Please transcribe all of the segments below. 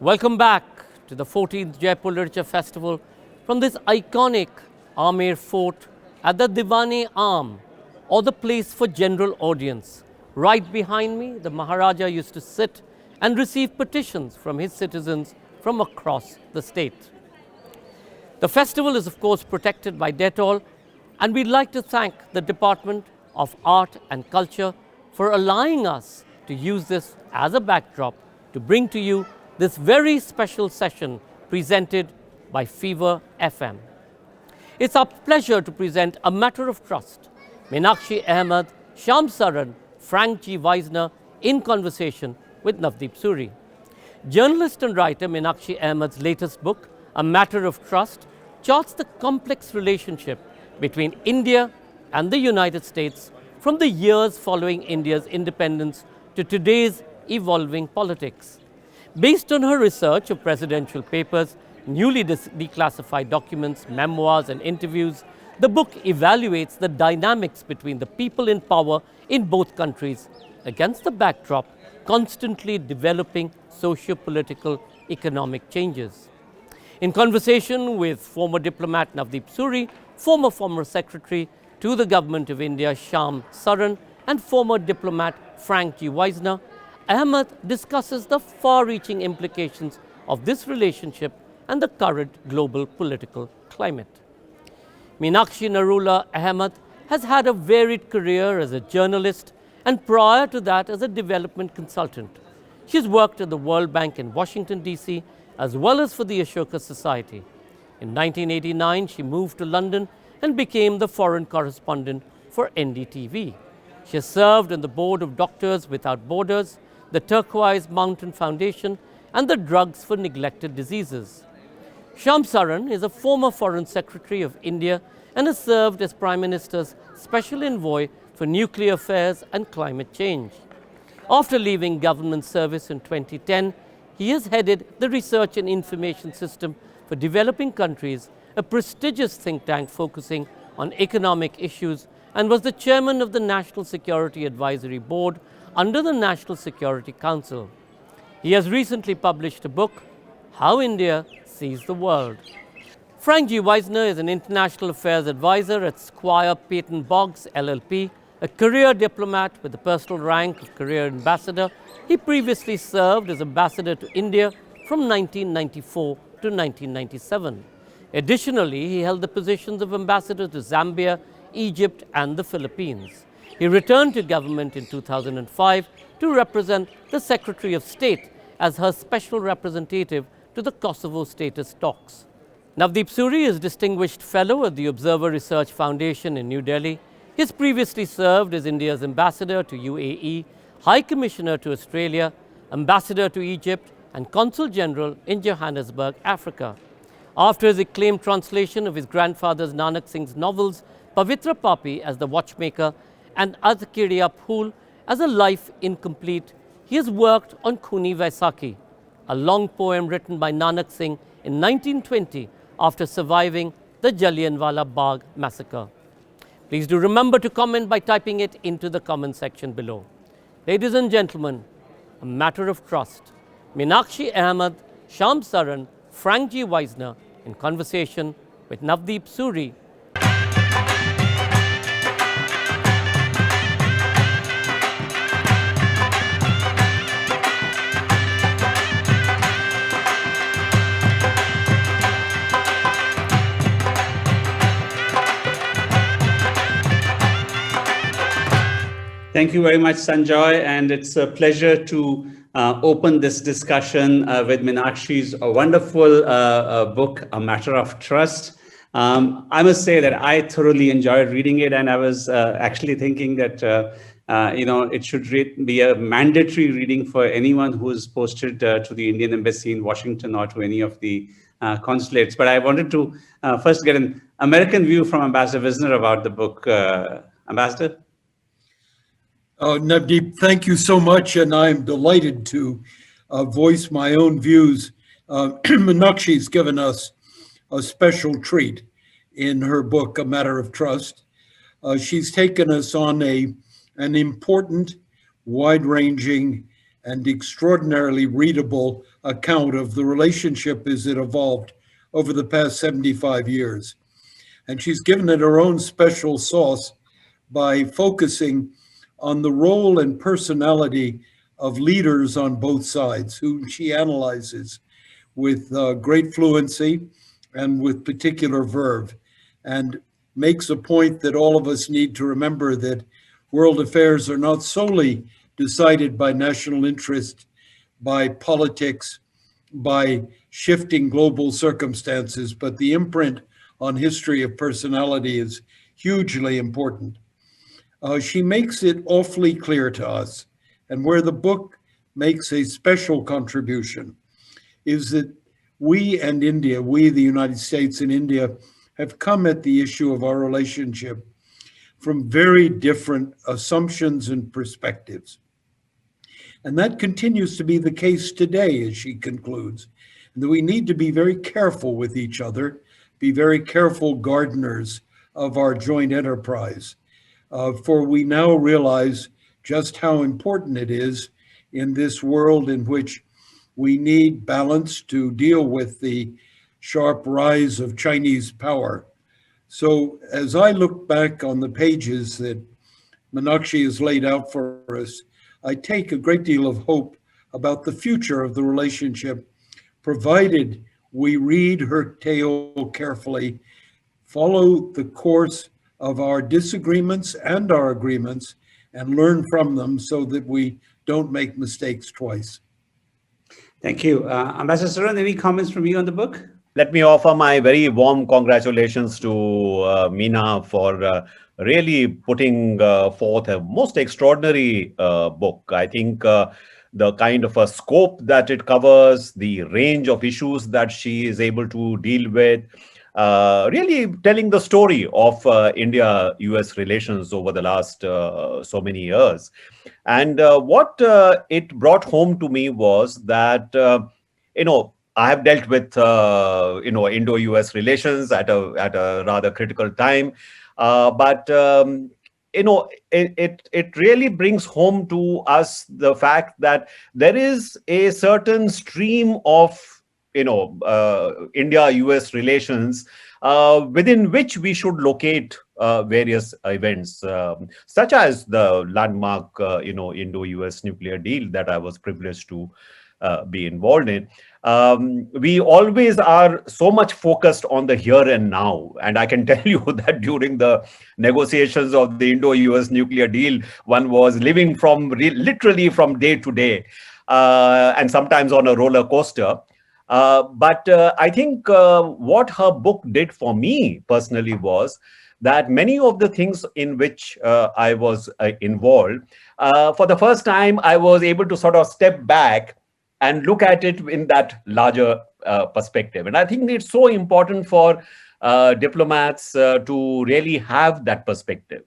Welcome back to the 14th Jaipur Literature Festival from this iconic Amer fort at the Diwani Arm, or the place for general audience. Right behind me, the Maharaja used to sit and receive petitions from his citizens from across the state. The festival is of course protected by Dettol, and we'd like to thank the Department of Art and Culture for allowing us to use this as a backdrop to bring to you this very special session presented by Fever FM. It's our pleasure to present A Matter of Trust, Meenakshi Ahamed, Shyam Saran, Frankie Weissner in conversation with Navdeep Suri. Journalist and writer Meenakshi Ahmed's latest book, A Matter of Trust, charts the complex relationship between India and the United States from the years following India's independence to today's evolving politics. Based on her research of presidential papers, newly declassified documents, memoirs, and interviews, the book evaluates the dynamics between the people in power in both countries against the backdrop constantly developing socio-political economic changes. In conversation with former diplomat Navdeep Suri, former secretary to the Government of India Shyam Saran, and former diplomat Frankie Weissner, Ahamed discusses the far-reaching implications of this relationship and the current global political climate. Meenakshi Narula Ahamed has had a varied career as a journalist and prior to that as a development consultant. She's worked at the World Bank in Washington, D.C., as well as for the Ashoka Society. In 1989, she moved to London and became the foreign correspondent for NDTV. She has served on the board of Doctors Without Borders, the Turquoise Mountain Foundation, and the Drugs for Neglected Diseases. Shyam Saran is a former Foreign Secretary of India and has served as Prime Minister's Special Envoy for Nuclear Affairs and Climate Change. After leaving government service in 2010, he has headed the Research and Information System for Developing Countries, a prestigious think tank focusing on economic issues, and was the chairman of the National Security Advisory Board under the National Security Council. He has recently published a book, How India Sees the World. Frankie Weissner is an international affairs advisor at Squire Peyton Boggs LLP, a career diplomat with the personal rank of career ambassador. He previously served as ambassador to India from 1994 to 1997. Additionally, he held the positions of ambassador to Zambia, Egypt, and the Philippines. He returned to government in 2005 to represent the Secretary of State as her special representative to the Kosovo status talks. Navdeep Suri is Distinguished Fellow at the Observer Research Foundation in New Delhi. He has previously served as India's ambassador to UAE, High Commissioner to Australia, ambassador to Egypt, and Consul General in Johannesburg, Africa. After his acclaimed translation of his grandfather's Nanak Singh's novels, Pavitra Papi as the Watchmaker and Adhkiriya Phul as a Life Incomplete, he has worked on Khuni Vaisakhi, a long poem written by Nanak Singh in 1920 after surviving the Jallianwala Bagh massacre. Please do remember to comment by typing it into the comment section below. Ladies and gentlemen, A Matter of Trust, Meenakshi Ahamed, Shyam Saran, Frankie Weissner in conversation with Navdeep Suri. Thank you very much, Sanjoy, and it's a pleasure to open this discussion with Meenakshi's wonderful book, A Matter of Trust. I must say that I thoroughly enjoyed reading it, and I was actually thinking that it should be a mandatory reading for anyone who is posted to the Indian Embassy in Washington or to any of the consulates. But I wanted to first get an American view from Ambassador Wisner about the book. Ambassador? Navdeep, thank you so much, and I'm delighted to voice my own views. Meenakshi's given us a special treat in her book, A Matter of Trust. She's taken us on an important, wide-ranging, and extraordinarily readable account of the relationship as it evolved over the past 75 years. And she's given it her own special sauce by focusing on the role and personality of leaders on both sides, whom she analyzes with great fluency and with particular verve, and makes a point that all of us need to remember, that world affairs are not solely decided by national interest, by politics, by shifting global circumstances, but the imprint on history of personality is hugely important. She makes it awfully clear to us, and where the book makes a special contribution is that we and India, we, the United States and India, have come at the issue of our relationship from very different assumptions and perspectives. And that continues to be the case today, as she concludes, and that we need to be very careful with each other, be very careful gardeners of our joint enterprise, for we now realize just how important it is in this world in which we need balance to deal with the sharp rise of Chinese power. So as I look back on the pages that Meenakshi has laid out for us, I take a great deal of hope about the future of the relationship, provided we read her tale carefully, follow the course of our disagreements and our agreements, and learn from them so that we don't make mistakes twice. Thank you. Ambassador Saran, any comments from you on the book? Let me offer my very warm congratulations to Meena for really putting forth a most extraordinary book. I think the kind of a scope that it covers, the range of issues that she is able to deal with, really telling the story of India-US relations over the last so many years. And what it brought home to me was that, I have dealt with, Indo-US relations at a rather critical time. But it really brings home to us the fact that there is a certain stream of, India-US relations within which we should locate various events, such as the landmark, Indo-US nuclear deal that I was privileged to be involved in. We always are so much focused on the here and now. And I can tell you that during the negotiations of the Indo-US nuclear deal, one was living literally from day to day, and sometimes on a roller coaster. But I think what her book did for me personally was that many of the things in which I was involved, for the first time, I was able to sort of step back and look at it in that larger perspective. And I think it's so important for diplomats to really have that perspective,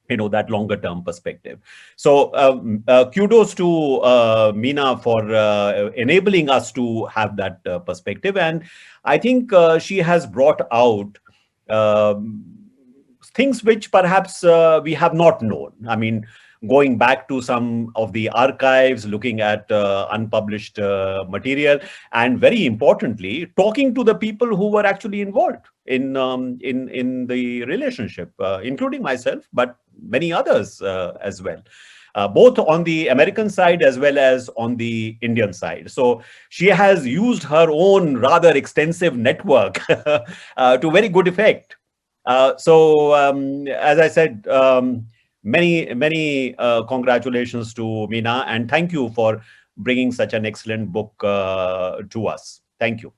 that longer term perspective. So kudos to Meena for enabling us to have that perspective. And I think she has brought out things which perhaps we have not known. I mean, going back to some of the archives, looking at unpublished material, and very importantly, talking to the people who were actually involved in the relationship, including myself, but many others as well, both on the American side as well as on the Indian side. So she has used her own rather extensive network to very good effect. So as I said, many congratulations to Meena, and thank you for bringing such an excellent book to us. Thank you.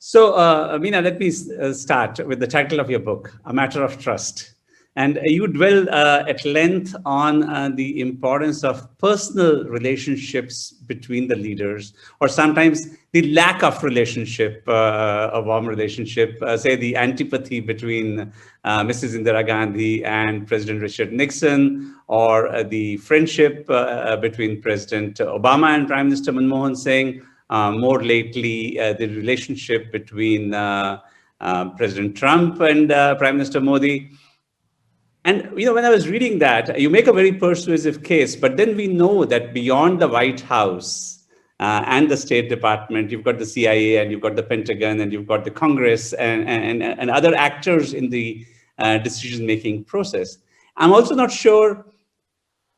So, Meena, let me start with the title of your book, A Matter of Trust. And you dwell at length on the importance of personal relationships between the leaders, or sometimes the lack of relationship, a warm relationship, say the antipathy between Mrs. Indira Gandhi and President Richard Nixon, or the friendship between President Obama and Prime Minister Manmohan Singh. More lately, the relationship between President Trump and Prime Minister Modi. And when I was reading that, you make a very persuasive case, but then we know that beyond the White House and the State Department, you've got the CIA and you've got the Pentagon and you've got the Congress and other actors in the decision-making process. I'm also not sure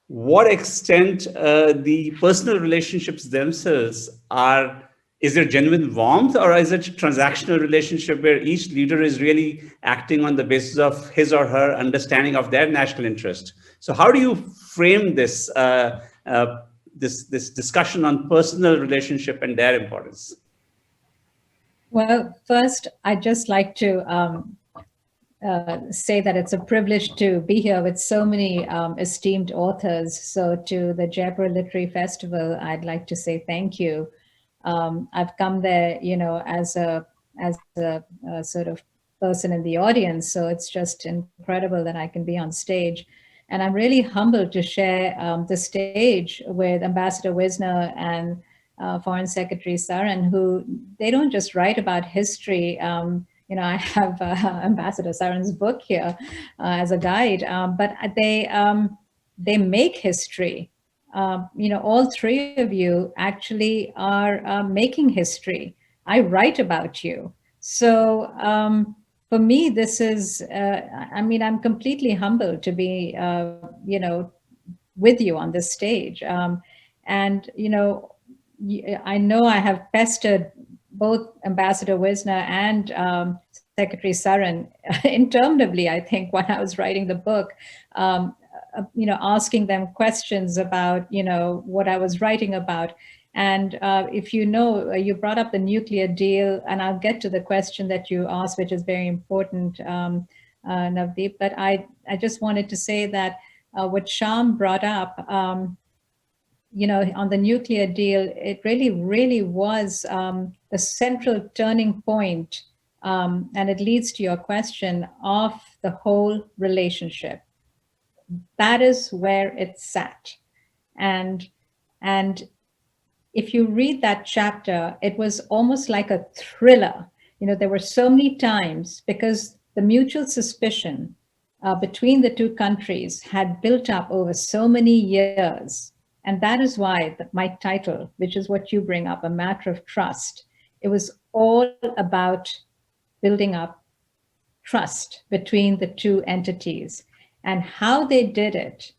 what extent the personal relationships themselves are. Is there genuine warmth, or is it a transactional relationship where each leader is really acting on the basis of his or her understanding of their national interest? So how do you frame this this discussion on personal relationship and their importance? Well, first, I'd just like to say that it's a privilege to be here with so many esteemed authors. So to the Jaipur Literary Festival, I'd like to say thank you. I've come there, as a sort of person in the audience. So it's just incredible that I can be on stage. And I'm really humbled to share the stage with Ambassador Wisner and Foreign Secretary Saran, who they don't just write about history. I have Ambassador Saran's book here as a guide, but they make history. All three of you actually are making history. I write about you. So for me, this is, I'm completely humbled to be, with you on this stage. I know I have pestered both Ambassador Weissner and Secretary Saran interminably, I think, when I was writing the book. Asking them questions about, what I was writing about. And if you brought up the nuclear deal, and I'll get to the question that you asked, which is very important, Navdeep, but I just wanted to say that what Shyam brought up, on the nuclear deal, it really was the central turning point, and it leads to your question of the whole relationship. That is where it sat. And if you read that chapter, it was almost like a thriller. There were so many times, because the mutual suspicion between the two countries had built up over so many years. And that is why my title, which is what you bring up, A Matter of Trust, it was all about building up trust between the two entities. And how they did it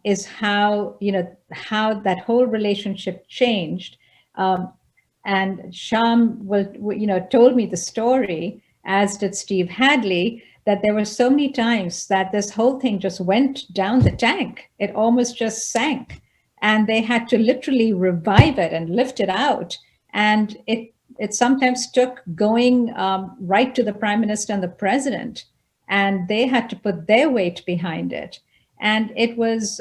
is how that whole relationship changed. And Shyam told me the story, as did Steve Hadley, that there were so many times that this whole thing just went down the tank. It almost just sank. And they had to literally revive it and lift it out. And it sometimes took going right to the Prime Minister and the President, and they had to put their weight behind it. And it was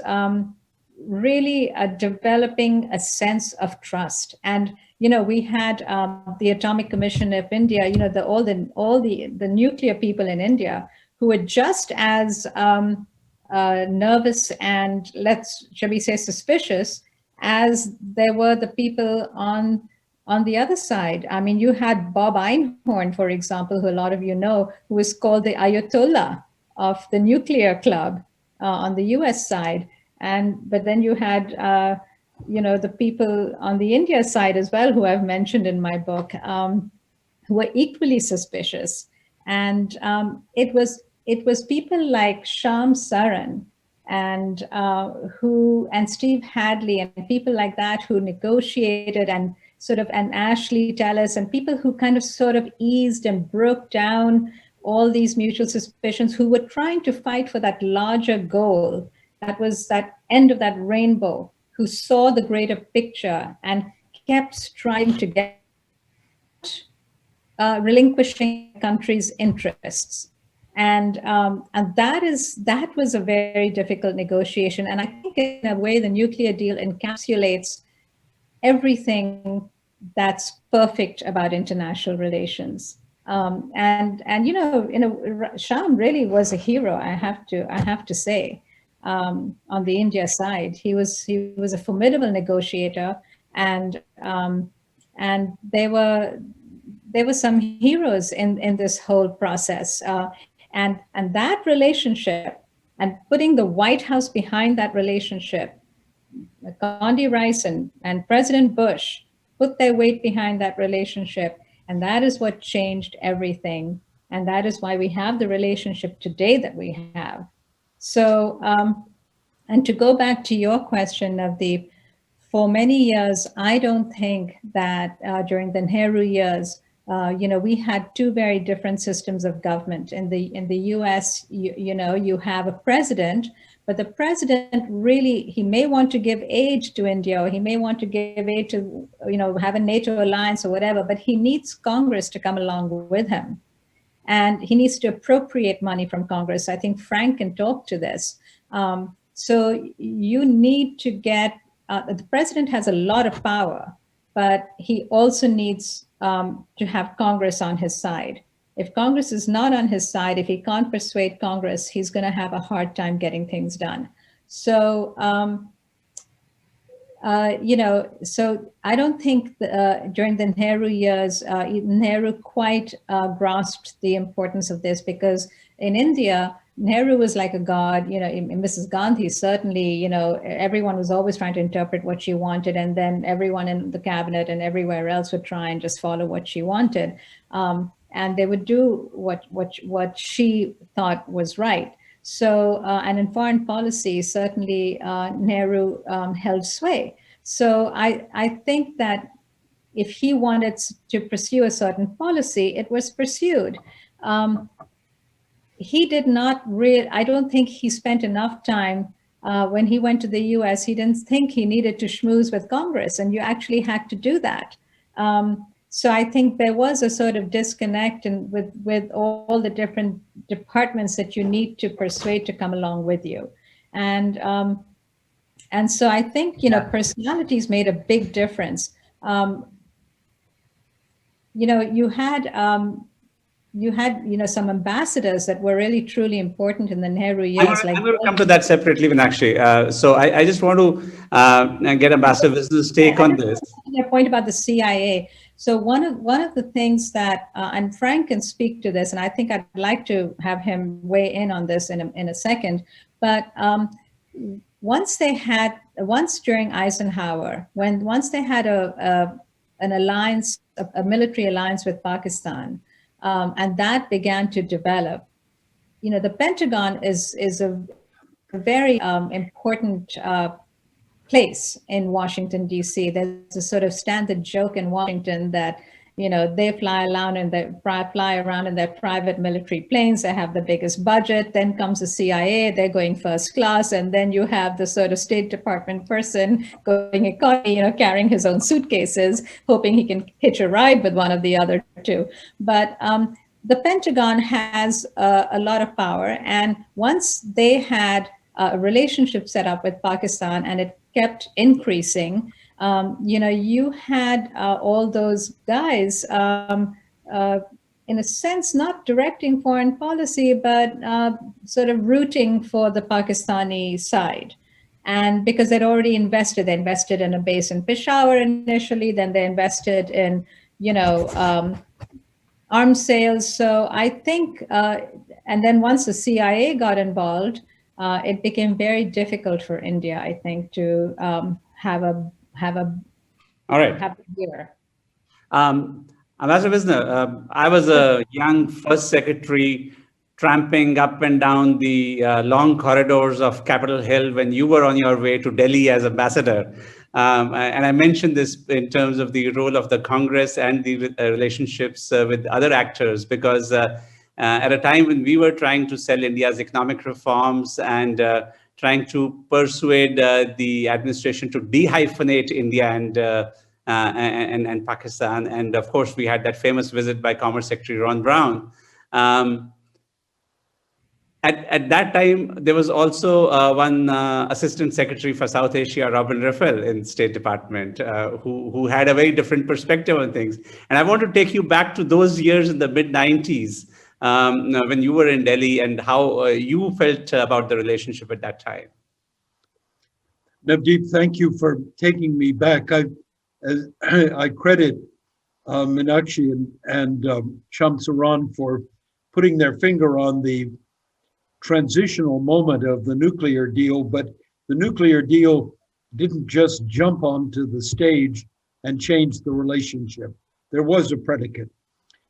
really developing a sense of trust. And, we had the Atomic Commission of India, all the nuclear people in India who were just as nervous and shall we say suspicious as there were the people on the other side. I mean, you had Bob Einhorn, for example, who a lot of you know, who was called the Ayatollah of the nuclear club on the US side. But then you had, the people on the India side as well, who I've mentioned in my book, who were equally suspicious. And it was people like Shyam Saran and Steve Hadley and people like that who negotiated and Ashley Tellis and people who kind of sort of eased and broke down all these mutual suspicions, who were trying to fight for that larger goal. That was that end of that rainbow, who saw the greater picture and kept striving to get relinquishing the country's interests. And that was a very difficult negotiation. And I think in a way, the nuclear deal encapsulates everything that's perfect about international relations. Shyam really was a hero, I have to say, on the India side. He was a formidable negotiator, and there were some heroes in this whole process. And that relationship, and putting the White House behind that relationship, Condi Rice and President Bush put their weight behind that relationship. And that is what changed everything. And that is why we have the relationship today that we have. So, and to go back to your question, Navdeep, for many years, I don't think that during the Nehru years, we had two very different systems of government. In the U.S., you have a president, but the president really, he may want to give aid to India, or he may want to give aid to, have a NATO alliance or whatever, but he needs Congress to come along with him. And he needs to appropriate money from Congress. I think Frank can talk to this. So you need to get, the president has a lot of power, but he also needs to have Congress on his side. If Congress is not on his side, if he can't persuade Congress, he's going to have a hard time getting things done. So, so I don't think during the Nehru years, Nehru quite grasped the importance of this, because in India, Nehru was like a god, Mrs. Gandhi, certainly, everyone was always trying to interpret what she wanted. And then everyone in the cabinet and everywhere else would try and just follow what she wanted. And they would do what she thought was right. So, and in foreign policy, certainly Nehru held sway. So I think that if he wanted to pursue a certain policy, it was pursued. He did not really, I don't think he spent enough time when he went to the US, he didn't think he needed to schmooze with Congress, and you actually had to do that. So I think there was a sort of disconnect with all the different departments that you need to persuade to come along with you. And so I think, personalities made a big difference. You had some ambassadors that were really truly important in the Nehru years. I'm going to come to that separately, Meenakshi. So I just want to get Ambassador Wisner's take on this. Your point about the CIA. So one of the things that, and Frank can speak to this, and I think I'd like to have him weigh in on this in a second. But once during Eisenhower, once they had an alliance, a military alliance with Pakistan, and that began to develop, the Pentagon is a very important place in Washington, D.C. There's a sort of standard joke in Washington that, they fly around in their private military planes. They have the biggest budget. Then comes the CIA. They're going first class, and then you have the sort of State Department person going economy, carrying his own suitcases, hoping he can hitch a ride with one of the other two. But the Pentagon has a lot of power, and once they had a relationship set up with Pakistan, and it kept increasing. You had all those guys, in a sense, not directing foreign policy, but sort of rooting for the Pakistani side. And because they'd already invested, they invested in a base in Peshawar initially, then they invested in, arms sales. So I think, and then once the CIA got involved, it became very difficult for India, I think, to have a year. Ambassador Wisner, I was a young first secretary tramping up and down the long corridors of Capitol Hill when you were on your way to Delhi as ambassador. And I mentioned this in terms of the role of the Congress and the relationships with other actors, because at a time when we were trying to sell India's economic reforms and trying to persuade the administration to dehyphenate India and Pakistan. And of course, we had that famous visit by Commerce Secretary Ron Brown. At that time, there was also one Assistant Secretary for South Asia, Robin Raffel, in State Department, who had a very different perspective on things. And I want to take you back to those years in the mid-90s, when you were in Delhi, and how you felt about the relationship at that time. Navdeep, thank you for taking me back. I credit Meenakshi and Shyam Saran for putting their finger on the transitional moment of the nuclear deal, but the nuclear deal didn't just jump onto the stage and change the relationship. There was a predicate.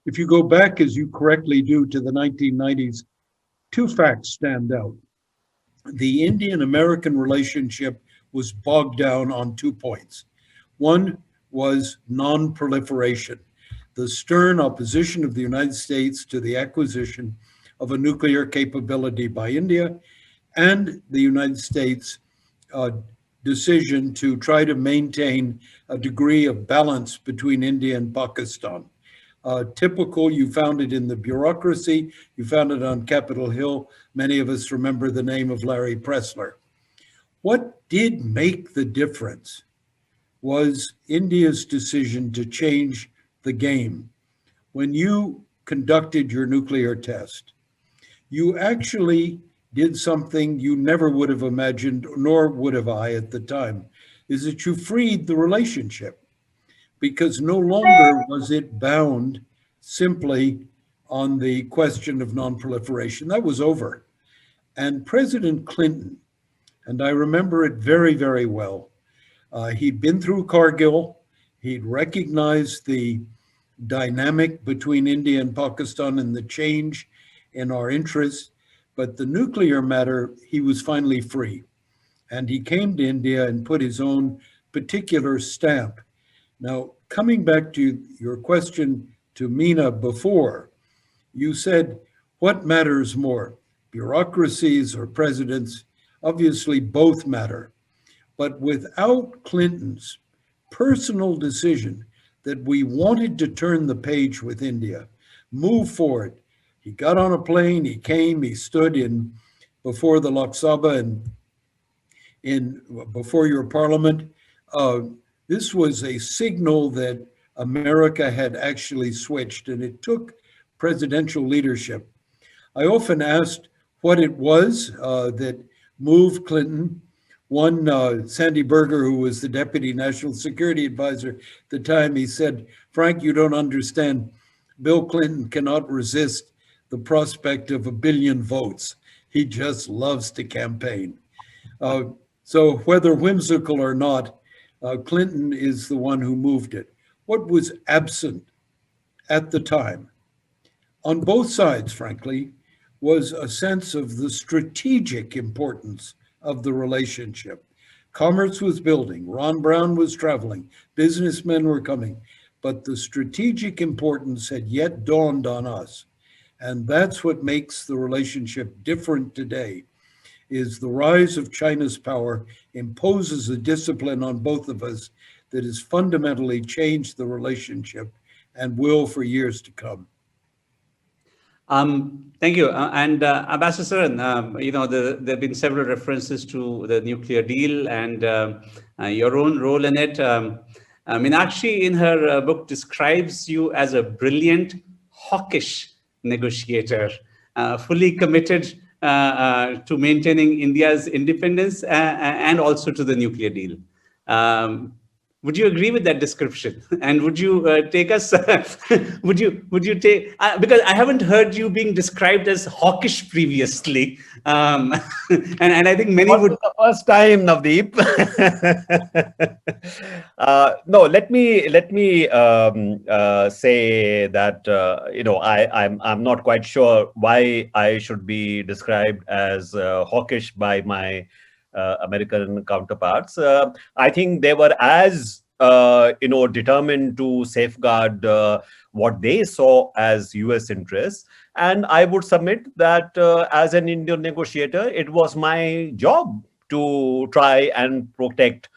If you go back, as you correctly do, to the 1990s, two facts stand out. The Indian-American relationship was bogged down on 2 points. One was non-proliferation, the stern opposition of the United States to the acquisition of a nuclear capability by India, and the United States' decision to try to maintain a degree of balance between India and Pakistan. Typical, you found it in the bureaucracy, you found it on Capitol Hill. Many of us remember the name of Larry Pressler. What did make the difference was India's decision to change the game. When you conducted your nuclear test, you actually did something you never would have imagined, nor would have I at the time, is that you freed the relationship, because no longer was it bound simply on the question of nonproliferation. That was over. And President Clinton, and I remember it very, very well, he'd been through Kargil, he'd recognized the dynamic between India and Pakistan and the change in our interests, but the nuclear matter, he was finally free. And he came to India and put his own particular stamp. Now, coming back to your question to Meena before, you said, what matters more, bureaucracies or presidents? Obviously, both matter. But without Clinton's personal decision that we wanted to turn the page with India, move forward, he got on a plane, he came, he stood in before the Lok Sabha and before your parliament. This was a signal that America had actually switched, and it took presidential leadership. I often asked what it was that moved Clinton. One, Sandy Berger, who was the Deputy National Security Advisor at the time, he said, Frank, you don't understand. Bill Clinton cannot resist the prospect of 1 billion votes. He just loves to campaign. So whether whimsical or not, Clinton is the one who moved it. What was absent at the time, on both sides, frankly, was a sense of the strategic importance of the relationship. Commerce was building, Ron Brown was traveling, businessmen were coming, but the strategic importance had yet dawned on us. And that's what makes the relationship different today, is the rise of China's power imposes a discipline on both of us that has fundamentally changed the relationship and will for years to come. Thank you. Ambassador Saran, there have been several references to the nuclear deal and your own role in it. Meenakshi, in her book, describes you as a brilliant, hawkish negotiator, fully committed to maintaining India's independence and also to the nuclear deal. Would you agree with that description? And would you take us? would you take? Because I haven't heard you being described as hawkish previously, and I think many would. The first time, Navdeep. No, let me say that I'm not quite sure why I should be described as hawkish by my American counterparts. I think they were as determined to safeguard what they saw as US interests. And I would submit that as an Indian negotiator, it was my job to try and protect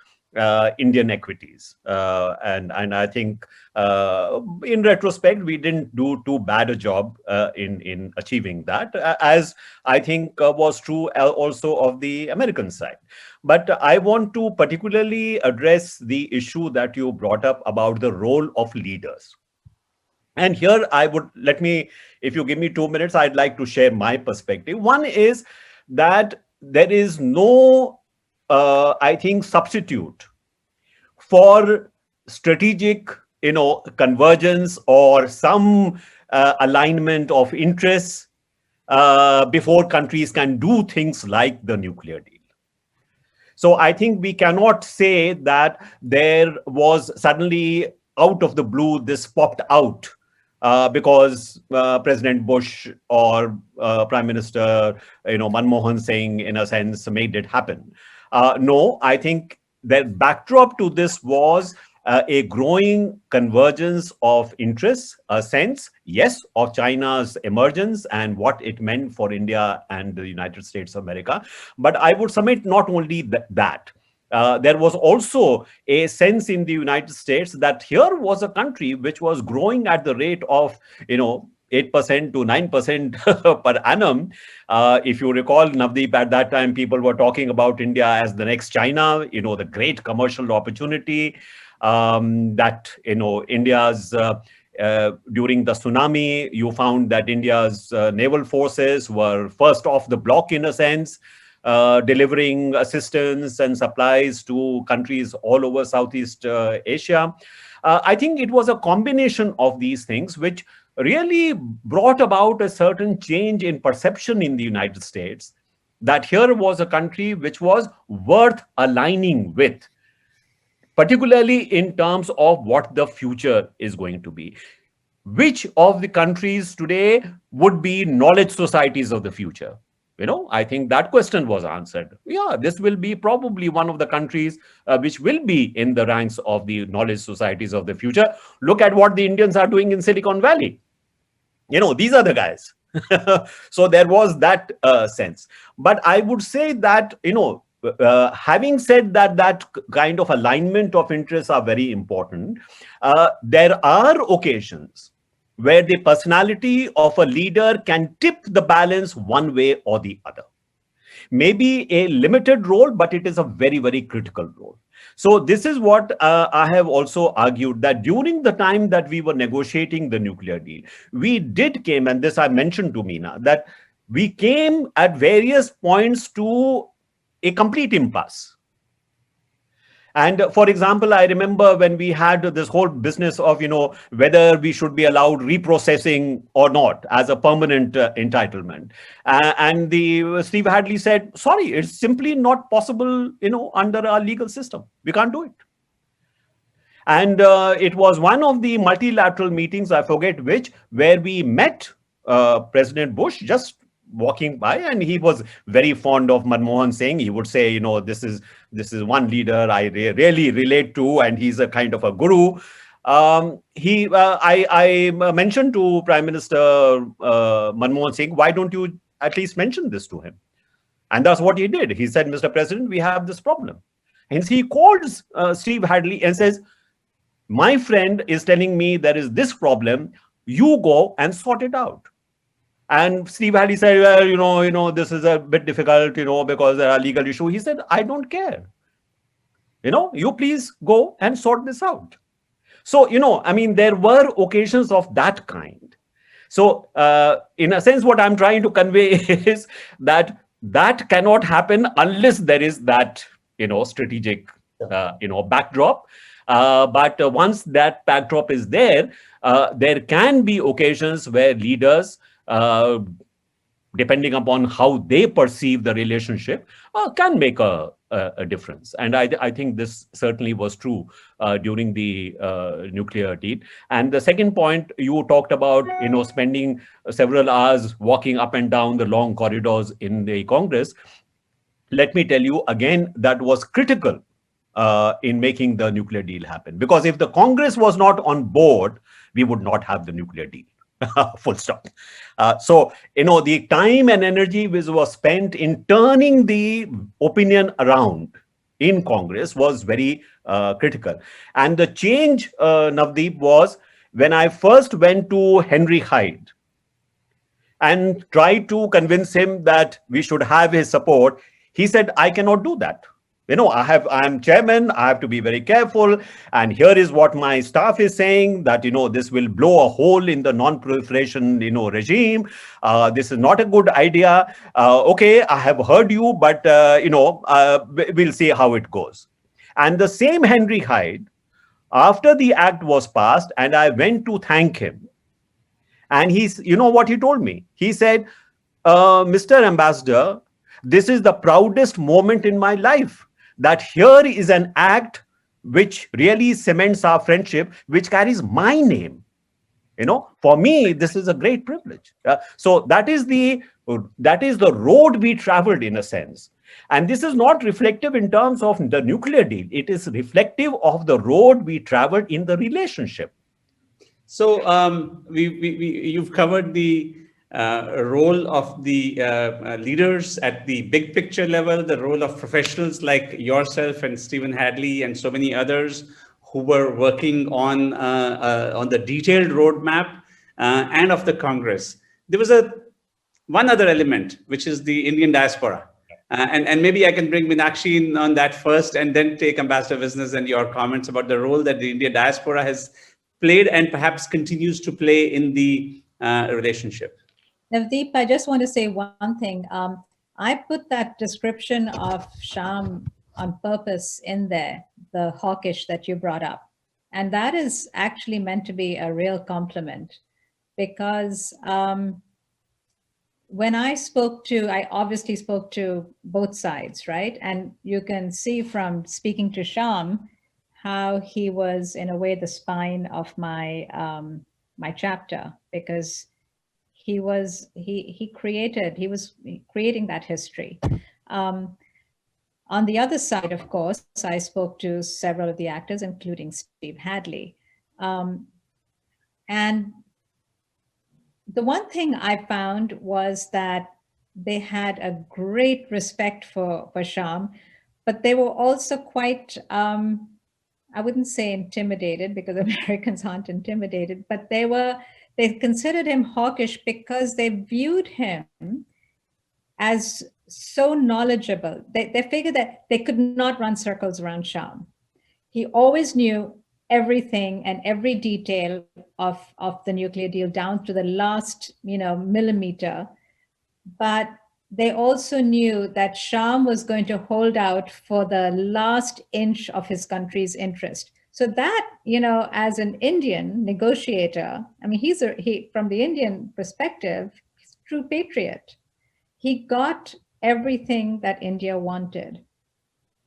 Indian equities. And I think in retrospect, we didn't do too bad a job in achieving that, as I think was true also of the American side. But I want to particularly address the issue that you brought up about the role of leaders. And here if you give me 2 minutes, I'd like to share my perspective. One is that there is no, I think, substitute for strategic, convergence or some alignment of interests before countries can do things like the nuclear deal. So I think we cannot say that there was suddenly out of the blue this popped out because President Bush or Prime Minister Manmohan Singh, in a sense, made it happen. No, I think the backdrop to this was a growing convergence of interests, a sense, yes, of China's emergence and what it meant for India and the United States of America. But I would submit not only that. There was also a sense in the United States that here was a country which was growing at the rate of, 8% to 9% per annum. If you recall, Navdeep, at that time, people were talking about India as the next China, the great commercial opportunity that, India's, during the tsunami, you found that India's naval forces were first off the block, in a sense, delivering assistance and supplies to countries all over Southeast Asia. I think it was a combination of these things which really brought about a certain change in perception in the United States that here was a country which was worth aligning with, particularly in terms of what the future is going to be. Which of the countries today would be knowledge societies of the future? I think that question was answered. Yeah, this will be probably one of the countries which will be in the ranks of the knowledge societies of the future. Look at what the Indians are doing in Silicon Valley. These are the guys. So there was that sense. But I would say that, having said that kind of alignment of interests are very important, there are occasions where the personality of a leader can tip the balance one way or the other. Maybe a limited role, but it is a very, very critical role. So this is what I have also argued, that during the time that we were negotiating the nuclear deal, we came, and this I mentioned to Meena, that we came at various points to a complete impasse. And for example, I remember when we had this whole business of, whether we should be allowed reprocessing or not as a permanent entitlement. And Steve Hadley said, sorry, it's simply not possible, under our legal system. We can't do it. And it was one of the multilateral meetings, I forget which, where we met President Bush just walking by, and he was very fond of Manmohan Singh. He would say, this is one leader I really relate to, and he's a kind of a guru. I mentioned to Prime Minister Manmohan Singh, why don't you at least mention this to him? And that's what he did. He said, Mr. President, we have this problem. And he calls Steve Hadley and says, my friend is telling me there is this problem. You go and sort it out. And Steve Hadley said, well, this is a bit difficult, because there are legal issues. He said, I don't care. You please go and sort this out. So, there were occasions of that kind. So, in a sense, what I'm trying to convey is that cannot happen unless there is that, strategic, backdrop. But once that backdrop is there can be occasions where leaders, depending upon how they perceive the relationship, can make a difference. And I think this certainly was true during the nuclear deal. And the second point, you talked about, spending several hours walking up and down the long corridors in the Congress. Let me tell you again, that was critical in making the nuclear deal happen. Because if the Congress was not on board, we would not have the nuclear deal. Full stop. So, the time and energy which was spent in turning the opinion around in Congress was very critical. And the change, Navdeep, was when I first went to Henry Hyde and tried to convince him that we should have his support. He said, I cannot do that. I'm chairman, I have to be very careful. And here is what my staff is saying, that, this will blow a hole in the non-proliferation, regime. This is not a good idea. Okay, I have heard you, but, we'll see how it goes. And the same Henry Hyde, after the act was passed, and I went to thank him, And you know what he told me? He said, Mr. Ambassador, this is the proudest moment in my life, that here is an act which really cements our friendship, which carries my name. For me, this is a great privilege. So that is the road we traveled, in a sense. And this is not reflective in terms of the nuclear deal. It is reflective of the road we traveled in the relationship. So you've covered the role of the leaders at the big picture level, the role of professionals like yourself and Stephen Hadley and so many others who were working on the detailed roadmap and of the Congress. There was one other element, which is the Indian diaspora. And maybe I can bring Meenakshi in on that first, and then take Ambassador Wisner and your comments about the role that the Indian diaspora has played and perhaps continues to play in the relationship. Navdeep, I just want to say one thing. I put that description of Shyam on purpose in there, the hawkish that you brought up. And that is actually meant to be a real compliment, because when I obviously spoke to both sides, right? And you can see from speaking to Shyam how he was, in a way, the spine of my my chapter, because he was creating that history. On the other side, of course, I spoke to several of the actors, including Steve Hadley. And the one thing I found was that they had a great respect for Shyam, but they were also quite, I wouldn't say intimidated, because Americans aren't intimidated, but they considered him hawkish because they viewed him as so knowledgeable. They figured that they could not run circles around Shyam. He always knew everything and every detail of the nuclear deal down to the last, millimeter. But they also knew that Shyam was going to hold out for the last inch of his country's interest. So that, as an Indian negotiator, I mean, he from the Indian perspective, he's a true patriot. He got everything that India wanted.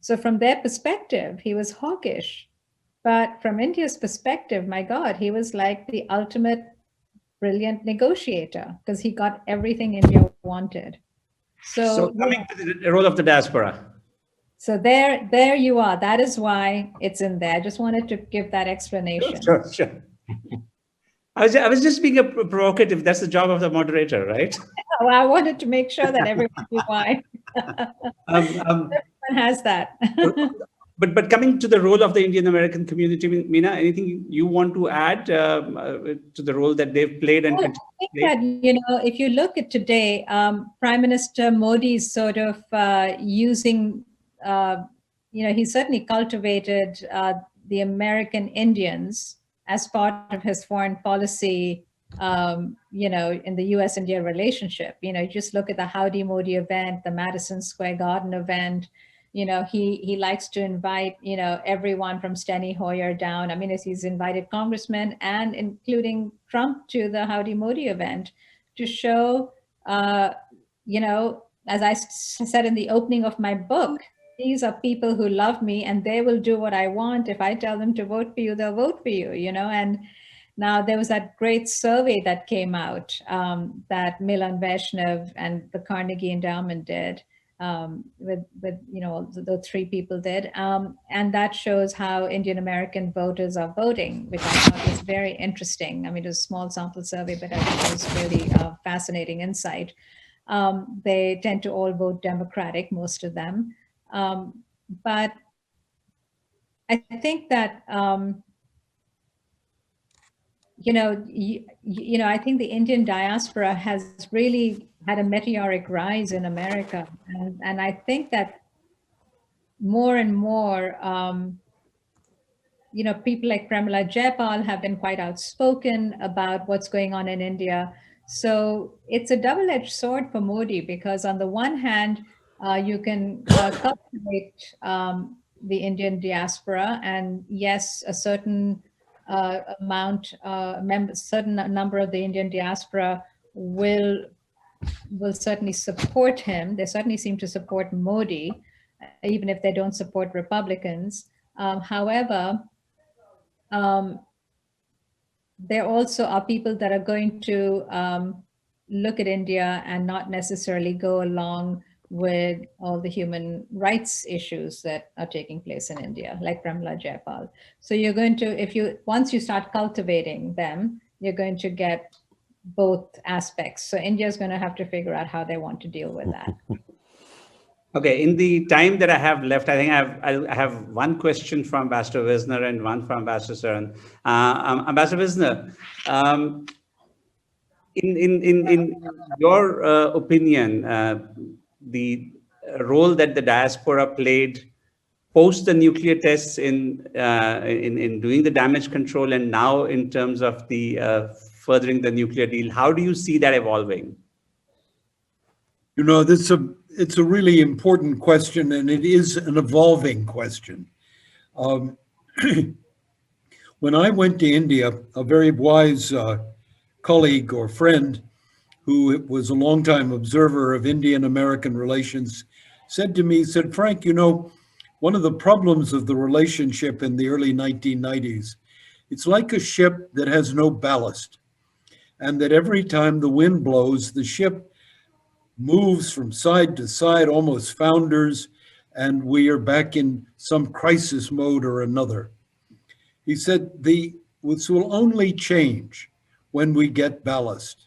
So from their perspective, he was hawkish. But from India's perspective, my God, he was like the ultimate brilliant negotiator, because he got everything India wanted. So coming to the role of the diaspora. So there you are. That is why it's in there. I just wanted to give that explanation. Sure. I was just being provocative. That's the job of the moderator, right? Well, I wanted to make sure that everyone knew why. Everyone has that. But coming to the role of the Indian American community, Meena, anything you want to add to the role that they've played and continue to play? I think that, if you look at today, Prime Minister Modi is sort of using, he certainly cultivated the American Indians as part of his foreign policy, in the US-India relationship. Just look at the Howdy Modi event, the Madison Square Garden event. He likes to invite, everyone from Steny Hoyer down. I mean, he's invited congressmen and including Trump to the Howdy Modi event to show, as I said in the opening of my book, these are people who love me and they will do what I want. If I tell them to vote for you, they'll vote for you, and now there was that great survey that came out that Milan Vaishnav and the Carnegie Endowment did. With the three people did, and that shows how Indian American voters are voting, which I thought was very interesting. I mean, it was a small sample survey, but I think it was really fascinating insight. They tend to all vote Democratic, most of them, but I think that I think the Indian diaspora has really had a meteoric rise in America. And I think that more and more, people like Pramila Jayapal have been quite outspoken about what's going on in India. So it's a double-edged sword for Modi, because on the one hand, you can cultivate the Indian diaspora, and yes, a certain certain number of the Indian diaspora will certainly support him. They certainly seem to support Modi, even if they don't support Republicans. However, there also are people that are going to look at India and not necessarily go along with all the human rights issues that are taking place in India, like Pramila Jayapal. So you're going to, once you start cultivating them, you're going to get both aspects. So India is going to have to figure out how they want to deal with that. Okay, in the time that I have left, I think I have one question from Ambassador Weissner and one from Ambassador Saran. Ambassador Weissner, in your opinion, the role that the diaspora played post the nuclear tests in doing the damage control, and now in terms of the furthering the nuclear deal, how do you see that evolving? You know, it's a really important question, and it is an evolving question. When I went to India, a very wise colleague or friend who was a longtime observer of Indian-American relations said to me, said, Frank, you know, one of the problems of the relationship in the early 1990s, it's like a ship that has no ballast, and that every time the wind blows, the ship moves from side to side, almost founders, and we are back in some crisis mode or another. He said, this will only change when we get ballast.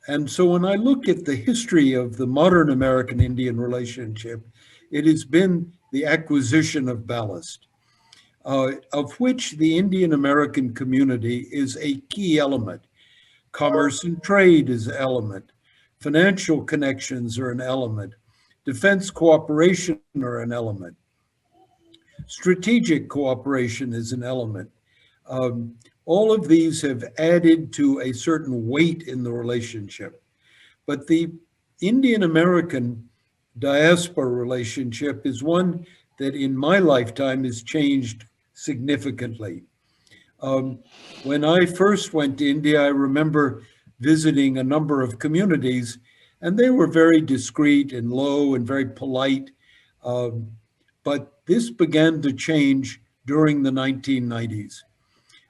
And so when I look at the history of the modern American-Indian relationship, it has been the acquisition of ballast, of which the Indian-American community is a key element. Commerce and trade is an element. Financial connections are an element. Defense cooperation are an element. Strategic cooperation is an element. All of these have added to a certain weight in the relationship. But the Indian-American diaspora relationship is one that in my lifetime has changed significantly. When I first went to India, I remember visiting a number of communities, and they were very discreet and low and very polite. But this began to change during the 1990s.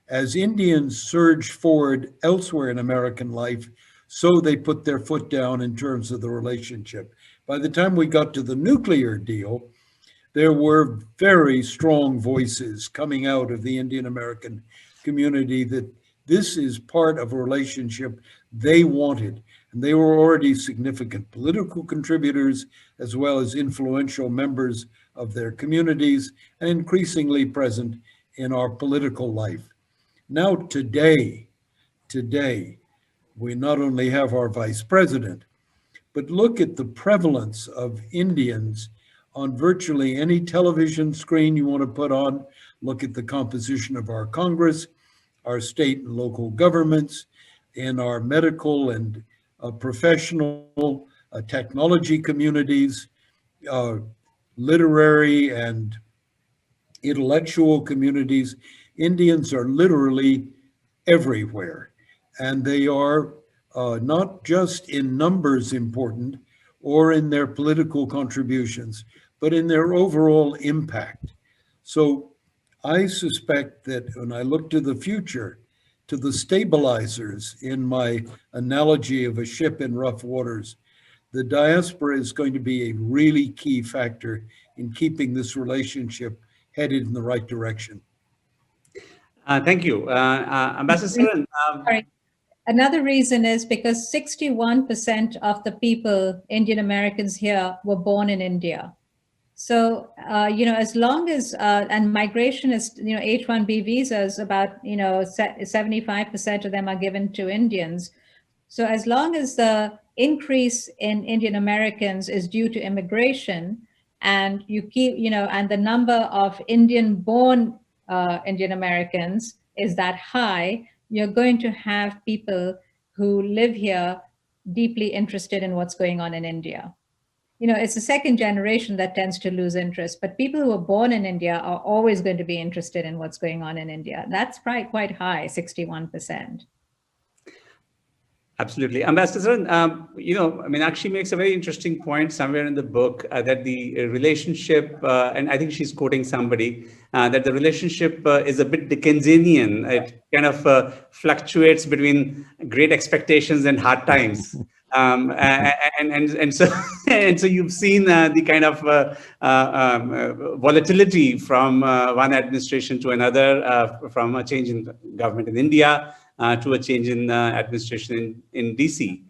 As Indians surged forward elsewhere in American life, so they put their foot down in terms of the relationship. By the time we got to the nuclear deal, there were very strong voices coming out of the Indian American community that this is part of a relationship they wanted. And they were already significant political contributors as well as influential members of their communities and increasingly present in our political life. Now today, we not only have our vice president, but look at the prevalence of Indians on virtually any television screen you want to put on. Look at the composition of our Congress, our state and local governments, in our medical and professional technology communities, literary and intellectual communities. Indians are literally everywhere, and they are not just in numbers important or in their political contributions, but in their overall impact. So I suspect that when I look to the future, to the stabilizers in my analogy of a ship in rough waters, the diaspora is going to be a really key factor in keeping this relationship headed in the right direction. Thank you. Ambassador Saran. Sorry. Another reason is because 61% of the people, Indian Americans here, were born in India. So, as long as, and migration is, H-1B visas, about, 75% of them are given to Indians. So as long as the increase in Indian Americans is due to immigration, and you keep, and the number of Indian-born Indian Americans is that high, you're going to have people who live here deeply interested in what's going on in India. it's the second generation that tends to lose interest, but people who are born in India are always going to be interested in what's going on in India. That's probably quite high, 61%. Absolutely. Ambassador, Meenakshi makes a very interesting point somewhere in the book that the relationship, and I think she's quoting somebody, that the relationship is a bit Dickensian. It kind of fluctuates between great expectations and hard times. And so and so you've seen the kind of volatility from one administration to another, from a change in government in India to a change in administration in DC.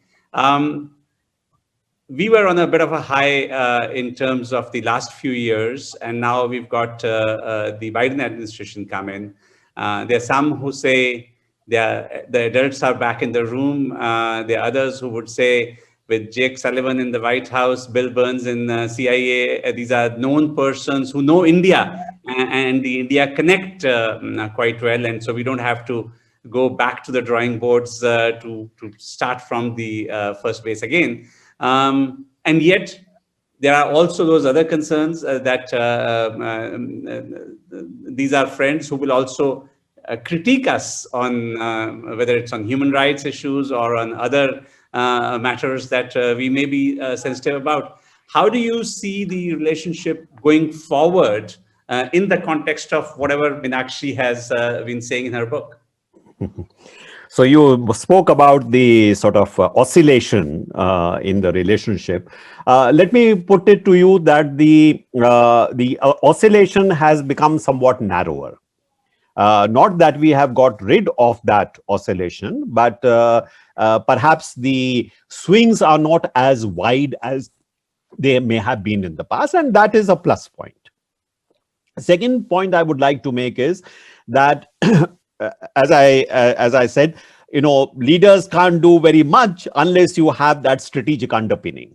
We were on a bit of a high in terms of the last few years, and now we've got the Biden administration come in. There are some who say the adults are back in the room. There are others who would say, with Jake Sullivan in the White House, Bill Burns in CIA, these are known persons who know India and the India Connect quite well, and so we don't have to go back to the drawing boards to start from the first base again. And yet, there are also those other concerns that these are friends who will also critique us on whether it's on human rights issues or on other matters that we may be sensitive about. How do you see the relationship going forward in the context of whatever Meenakshi has been saying in her book? So you spoke about the sort of oscillation in the relationship. Let me put it to you that the oscillation has become somewhat narrower. Not that we have got rid of that oscillation, but perhaps the swings are not as wide as they may have been in the past, and that is a plus point. Second point I would like to make is that as I said, leaders can't do very much unless you have that strategic underpinning.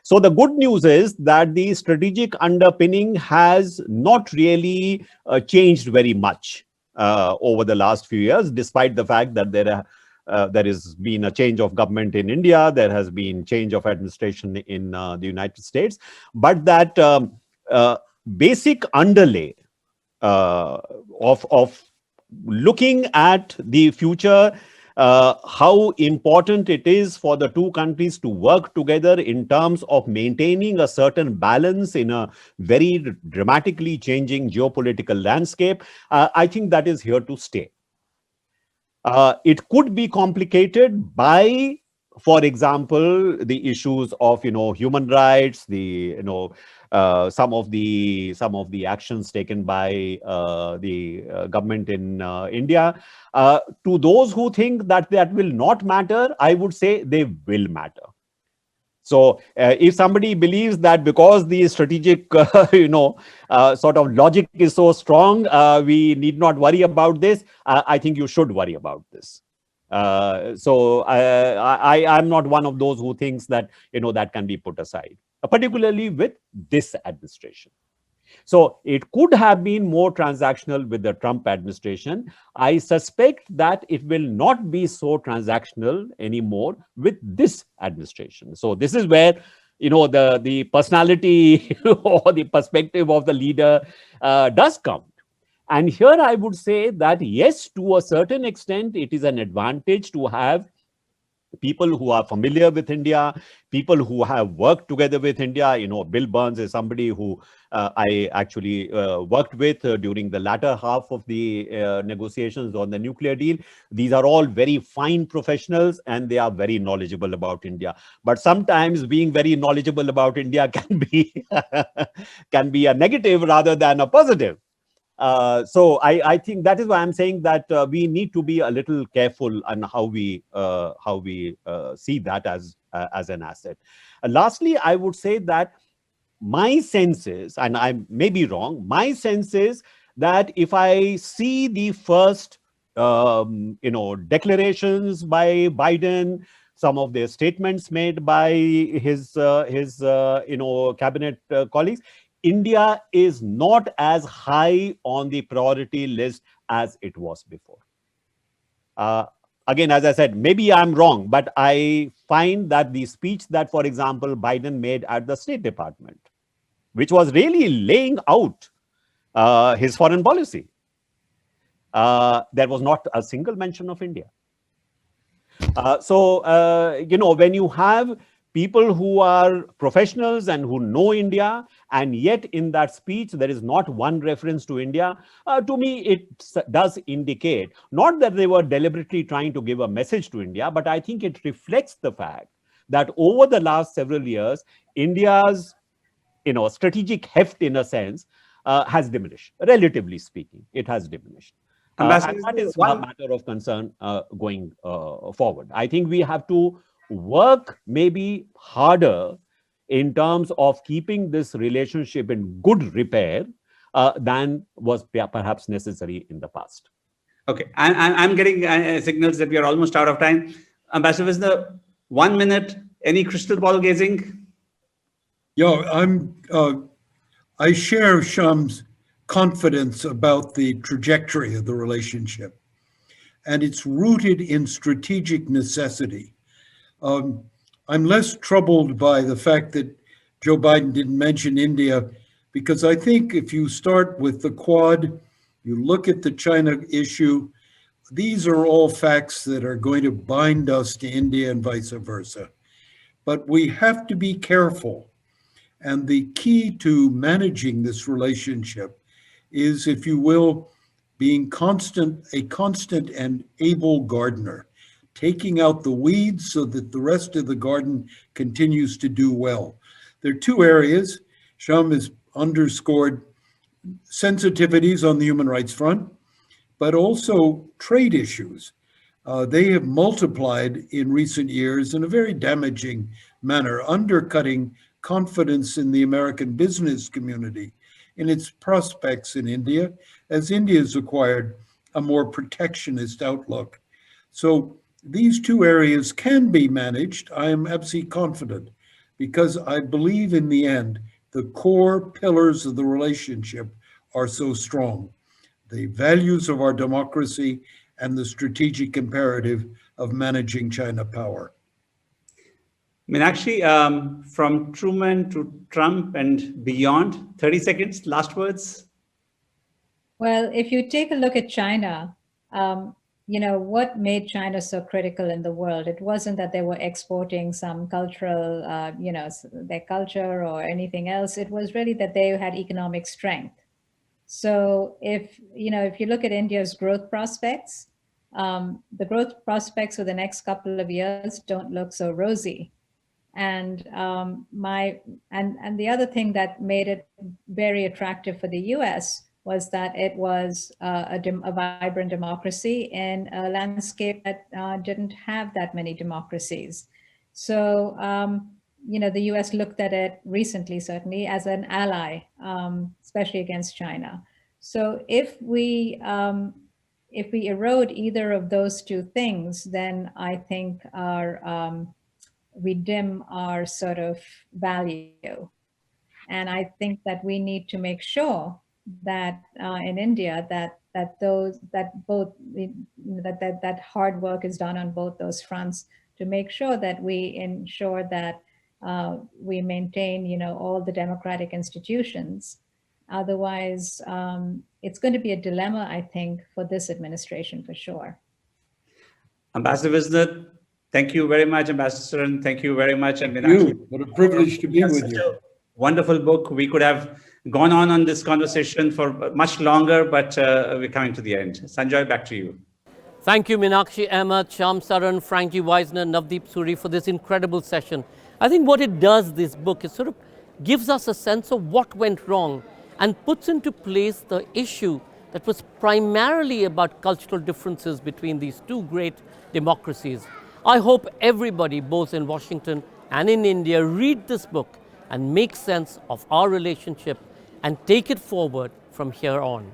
So the good news is that the strategic underpinning has not really changed very much over the last few years, despite the fact that there has been a change of government in India, there has been change of administration in the United States, but that basic underlay of looking at the future, how important it is for the two countries to work together in terms of maintaining a certain balance in a very dramatically changing geopolitical landscape, I think that is here to stay. It could be complicated by, for example, the issues of human rights, some of the actions taken by the government in India. To those who think that will not matter, I would say they will matter. So if somebody believes that because the strategic, sort of logic is so strong, we need not worry about this, I think you should worry about this. So I'm not one of those who thinks that, that can be put aside, particularly with this administration. So it could have been more transactional with the Trump administration. I suspect that it will not be so transactional anymore with this administration. So this is where, the personality or the perspective of the leader does count. And here I would say that, yes, to a certain extent, it is an advantage to have people who are familiar with India, people who have worked together with India. Bill Burns is somebody who I actually worked with during the latter half of the negotiations on the nuclear deal. These are all very fine professionals and they are very knowledgeable about India. But sometimes being very knowledgeable about India can be a negative rather than a positive. So I think that is why I'm saying that we need to be a little careful on how we see that as an asset. Lastly, I would say that my sense is, and I may be wrong, my sense is that if I see the first declarations by Biden, some of their statements made by his cabinet colleagues, India is not as high on the priority list as it was before. again, as I said, maybe I'm wrong, but I find that the speech that, for example, Biden made at the State Department, which was really laying out his foreign policy, there was not a single mention of India. When you have people who are professionals and who know India, and yet in that speech there is not one reference to India, to me it does indicate not that they were deliberately trying to give a message to India, but I think it reflects the fact that over the last several years, India's strategic heft, in a sense, has diminished. Relatively speaking, it has diminished. And that is a matter of concern going forward. I think we have to work maybe harder in terms of keeping this relationship in good repair than was perhaps necessary in the past. Okay, I'm getting signals that we are almost out of time. Ambassador Wisner, 1 minute, any crystal ball gazing? Yeah, I share Shyam's confidence about the trajectory of the relationship, and it's rooted in strategic necessity. I'm less troubled by the fact that Joe Biden didn't mention India, because I think if you start with the Quad, you look at the China issue, these are all facts that are going to bind us to India and vice versa. But we have to be careful. And the key to managing this relationship is, if you will, being a constant and able gardener, taking out the weeds so that the rest of the garden continues to do well. There are two areas. Shyam has underscored sensitivities on the human rights front, but also trade issues. They have multiplied in recent years in a very damaging manner, undercutting confidence in the American business community, in its prospects in India, as India has acquired a more protectionist outlook. So these two areas can be managed. I am absolutely confident, because I believe in the end, the core pillars of the relationship are so strong. The values of our democracy and the strategic imperative of managing China power. Meenakshi, from Truman to Trump and beyond, 30 seconds, last words. Well, if you take a look at China, what made China so critical in the world? It wasn't that they were exporting some cultural, their culture or anything else. It was really that they had economic strength. So if you look at India's growth prospects, the growth prospects for the next couple of years don't look so rosy. And the other thing that made it very attractive for the US was that it was a vibrant democracy in a landscape that didn't have that many democracies. So, the US looked at it recently, certainly, as an ally, especially against China. So if we erode either of those two things, then I think we dim our sort of value. And I think that we need to make sure that in India that hard work is done on both those fronts, to make sure that we ensure that we maintain all the democratic institutions. Otherwise, it's going to be a dilemma, I think, for this administration for sure. Ambassador Wisner, thank you very much. Ambassador Saran, thank you very much. And what a privilege to be with you. Wonderful book. We could have gone on this conversation for much longer, but we're coming to the end. Sanjoy, back to you. Thank you, Meenakshi Ahamed, Shyam Saran, Frankie Weissner, Navdeep Suri, for this incredible session. I think what it does, this book, is sort of gives us a sense of what went wrong and puts into place the issue that was primarily about cultural differences between these two great democracies. I hope everybody, both in Washington and in India, read this book and make sense of our relationship and take it forward from here on.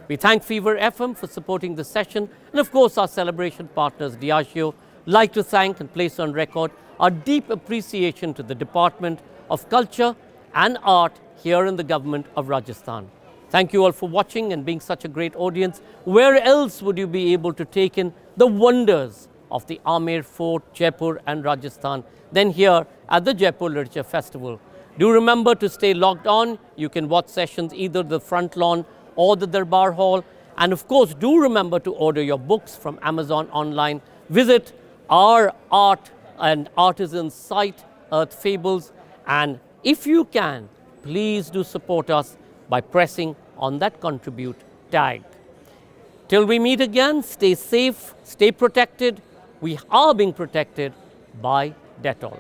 We thank Fever FM for supporting this session, and of course our celebration partners Diaspora. Like to thank and place on record our deep appreciation to the Department of Culture and Art here in the government of Rajasthan. Thank you all for watching and being such a great audience. Where else would you be able to take in the wonders of the Amer Fort, Jaipur and Rajasthan than here at the Jaipur Literature Festival? Do remember to stay logged on. You can watch sessions either the front lawn or the Darbar Hall. And of course, do remember to order your books from Amazon online. Visit our art and artisan site, Earth Fables. And if you can, please do support us by pressing on that contribute tag. Till we meet again, stay safe, stay protected. We are being protected by Dettol.